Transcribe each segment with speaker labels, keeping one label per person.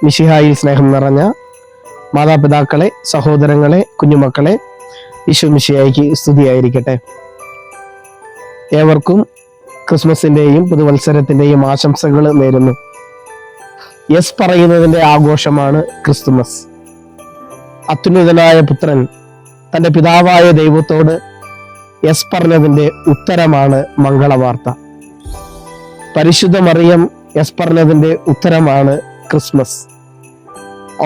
Speaker 1: മിശിഹായിൽ സ്നേഹം നിറഞ്ഞ മാതാപിതാക്കളെ, സഹോദരങ്ങളെ, കുഞ്ഞുമക്കളെ, ഈശോ മിശിഹായ്ക്ക് സ്തുതിയായിരിക്കട്ടെ. ഏവർക്കും ക്രിസ്മസിന്റെയും പുതുവത്സരത്തിന്റെയും ആശംസകൾ നേരുന്നു. യെസ് പറയുന്നതിന്റെ ആഘോഷമാണ് ക്രിസ്തുമസ്. അത്യുന്നതനായ പുത്രൻ തന്റെ പിതാവായ ദൈവത്തോട് യെസ് പറഞ്ഞതിന്റെ ഉത്തരമാണ് മംഗളവാർത്ത. പരിശുദ്ധ മറിയം യെസ് പറഞ്ഞതിന്റെ ഉത്തരമാണ് ക്രിസ്മസ്.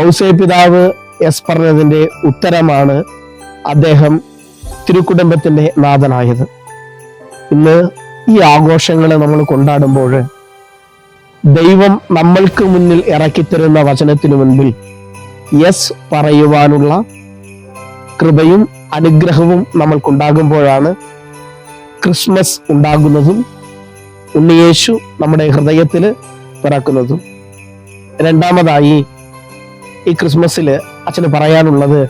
Speaker 1: ഔസേ പിതാവ് യെസ് പറഞ്ഞതിന്റെ ഉത്തരമാണ് അദ്ദേഹം തിരുക്കുടുംബത്തിന്റെ നാഥനായത്. ഇന്ന് ഈ ആഘോഷങ്ങളെ നമ്മൾ കൊണ്ടാടുമ്പോൾ ദൈവം നമ്മൾക്ക് മുന്നിൽ ഇറക്കിത്തരുന്ന വചനത്തിനു മുൻപിൽ യെസ് പറയുവാനുള്ള കൃപയും അനുഗ്രഹവും നമ്മൾക്കുണ്ടാകുമ്പോഴാണ് ക്രിസ്മസ് ഉണ്ടാകുന്നതും ഉണ്ണിയേശു നമ്മുടെ ഹൃദയത്തിൽ പിറക്കുന്നതും. രണ്ടാമതായി ഈ ക്രിസ്മസിൽ അച്ഛന് പറയാനുള്ളത്,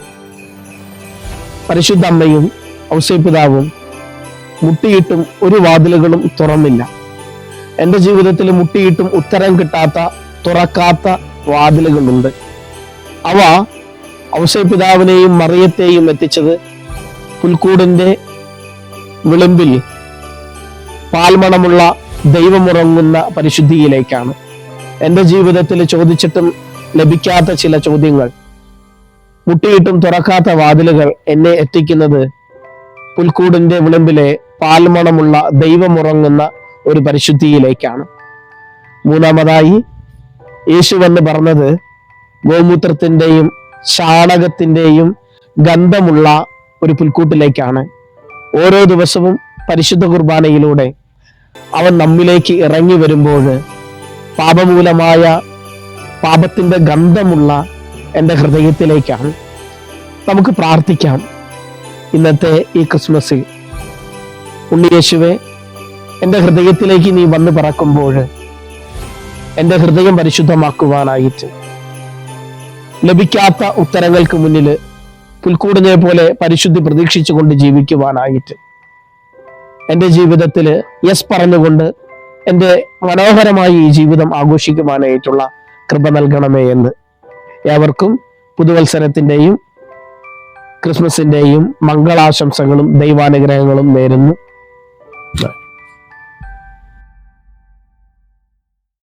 Speaker 1: പരിശുദ്ധ അമ്മയും ഔസേപിതാവും മുട്ടിയിട്ടും ഒരു വാതിലുകളും തുറന്നില്ല. എൻ്റെ ജീവിതത്തിൽ മുട്ടിയിട്ടും ഉത്തരം കിട്ടാത്ത, തുറക്കാത്ത വാതിലുകളുണ്ട്. അവ ഔസേപിതാവിനെയും മറിയത്തെയും എത്തിച്ചത് പുൽക്കൂടിന്റെ വിളിമ്പിൽ പാൽമണമുള്ള ദൈവമുറങ്ങുന്ന പരിശുദ്ധിയിലേക്കാണ്. എൻ്റെ ജീവിതത്തിൽ ചോദിച്ചിട്ടും ലഭിക്കാത്ത ചില ചോദ്യങ്ങൾ, മുട്ടിയിട്ടും തുറക്കാത്ത വാതിലുകൾ എന്നെ എത്തിക്കുന്നത് പുൽക്കൂടിന്റെ വിളിമ്പിലെ പാൽമണമുള്ള ദൈവമുറങ്ങുന്ന ഒരു പരിശുദ്ധിയിലേക്കാണ്. മൂന്നാമതായി യേശു എന്ന് പറഞ്ഞത് ഗോമൂത്രത്തിന്റെയും ചാണകത്തിന്റെയും ഗന്ധമുള്ള ഒരു പുൽക്കൂട്ടിലേക്കാണ്. ഓരോ ദിവസവും പരിശുദ്ധ കുർബാനയിലൂടെ അവൻ നമ്മിലേക്ക് ഇറങ്ങി വരുമ്പോൾ പാപമൂലമായ പാപത്തിന്റെ ഗന്ധമുള്ള എൻ്റെ ഹൃദയത്തിലേക്കാണ്. നമുക്ക് പ്രാർത്ഥിക്കാം. ഇന്നത്തെ ഈ ക്രിസ്മസിൽ ഉണ്ണിയേശുവെ, എൻ്റെ ഹൃദയത്തിലേക്ക് നീ വന്ന് പറക്കുമ്പോൾ എൻ്റെ ഹൃദയം പരിശുദ്ധമാക്കുവാനായിട്ട്, ലഭിക്കാത്ത ഉത്തരങ്ങൾക്ക് മുന്നിൽ പുൽക്കൂടിനെ പോലെ പരിശുദ്ധി പ്രതീക്ഷിച്ചുകൊണ്ട് ജീവിക്കുവാനായിട്ട്, എൻ്റെ ജീവിതത്തിൽ യെസ് പറഞ്ഞുകൊണ്ട് എൻ്റെ മനോഹരമായി ഈ ജീവിതം ആഘോഷിക്കുവാനായിട്ടുള്ള കൃപ നൽകണമേ എന്ന് ഏവർക്കും പുതുവത്സരത്തിന്റെയും ക്രിസ്മസിന്റെയും മംഗളാശംസകളും ദൈവാനുഗ്രഹങ്ങളും നേരുന്നു.